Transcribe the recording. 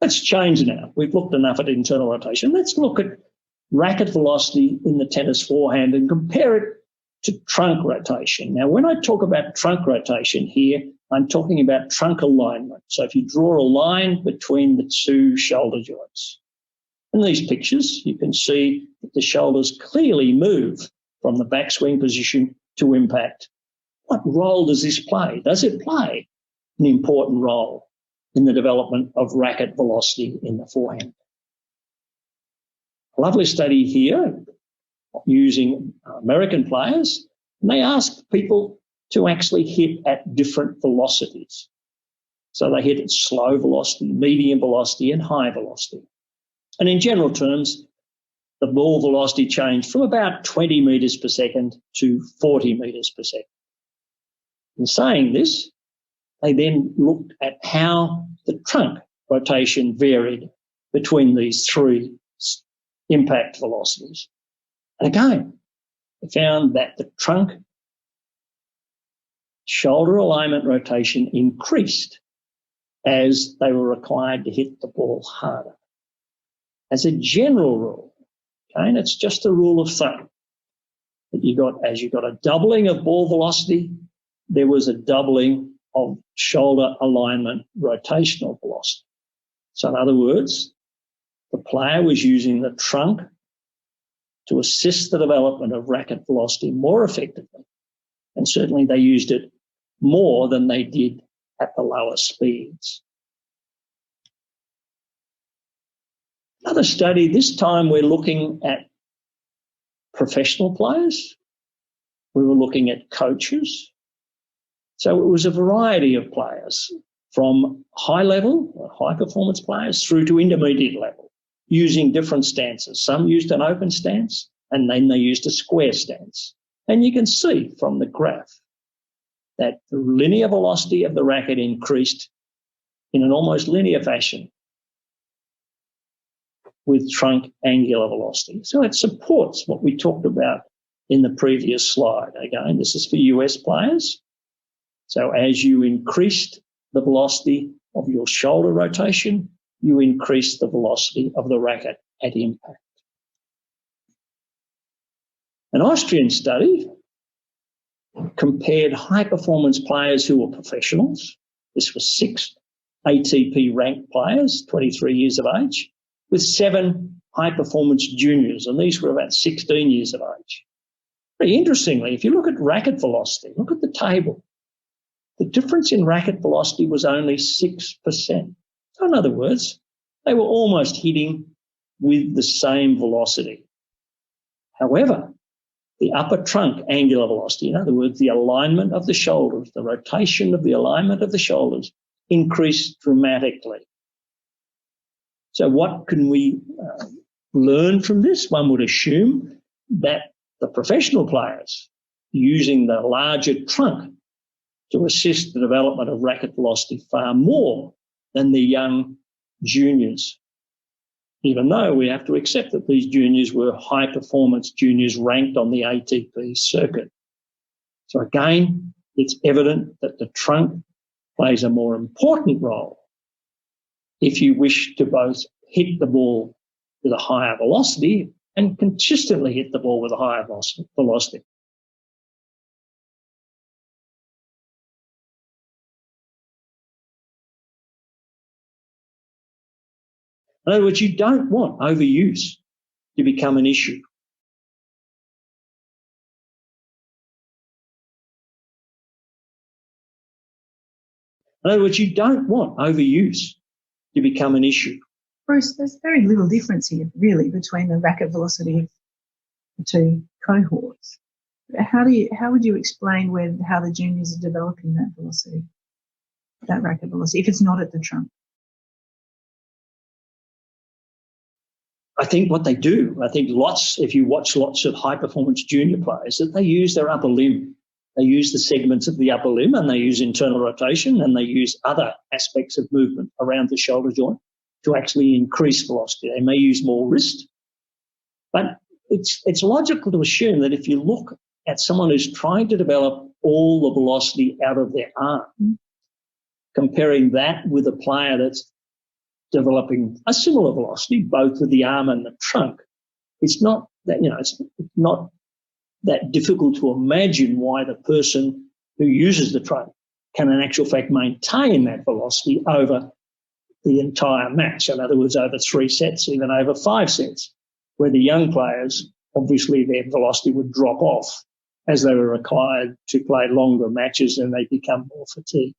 Let's change now. We've looked enough at internal rotation. Let's look at racket velocity in the tennis forehand and compare it to trunk rotation. Now, when I talk about trunk rotation here, I'm talking about trunk alignment. So if you draw a line between the two shoulder joints. In these pictures, you can see that the shoulders clearly move from the backswing position to impact. What role does this play? Does it play an important role in the development of racket velocity in the forehand? A lovely study here using American players, and they asked people to actually hit at different velocities. So they hit at slow velocity, medium velocity, and high velocity. And in general terms, the ball velocity changed from about 20 metres per second to 40 metres per second. In saying this, they then looked at how the trunk rotation varied between these three impact velocities. And again, they found that the trunk shoulder alignment rotation increased as they were required to hit the ball harder. As a general rule, okay, and it's just a rule of thumb, that as you got a doubling of ball velocity, there was a doubling of shoulder alignment rotational velocity. So in other words, the player was using the trunk to assist the development of racket velocity more effectively. And certainly they used it more than they did at the lower speeds. Another study, this time we're looking at professional players. We were looking at coaches. So it was a variety of players from high level, high performance players through to intermediate level, using different stances. Some used an open stance and then they used a square stance. And you can see from the graph that the linear velocity of the racket increased in an almost linear fashion with trunk angular velocity. So it supports what we talked about in the previous slide. Again, this is for US players. So as you increased the velocity of your shoulder rotation, you increase the velocity of the racket at impact. An Austrian study compared high-performance players who were professionals. This was 6 ATP ranked players, 23 years of age, with 7 high-performance juniors, and these were about 16 years of age. Very interestingly, if you look at racket velocity, look at the table. The difference in racket velocity was only 6%. So in other words, they were almost hitting with the same velocity. However, the upper trunk angular velocity, in other words, the alignment of the shoulders, the rotation of the alignment of the shoulders, increased dramatically. So what can we learn from this? One would assume that the professional players using the larger trunk to assist the development of racket velocity far more than the young juniors, even though we have to accept that these juniors were high-performance juniors ranked on the ATP circuit. So again, it's evident that the trunk plays a more important role if you wish to both hit the ball with a higher velocity and consistently hit the ball with a higher velocity. In other words, you don't want overuse to become an issue. In other words, you don't want overuse to become an issue. Bruce, there's very little difference here, really, between the racket velocity of the two cohorts. How would you explain how the juniors are developing that velocity, that racket velocity, if it's not at the trunk? I think what they do, if you watch lots of high-performance junior players, that they use their upper limb. They use the segments of the upper limb and they use internal rotation and they use other aspects of movement around the shoulder joint to actually increase velocity. They may use more wrist, but it's logical to assume that if you look at someone who's trying to develop all the velocity out of their arm, comparing that with a player that's developing a similar velocity, both with the arm and the trunk. It's not that, it's not that difficult to imagine why the person who uses the trunk can in actual fact maintain that velocity over the entire match. In other words, over 3 sets, even over 5 sets, where the young players, obviously their velocity would drop off as they were required to play longer matches and they become more fatigued.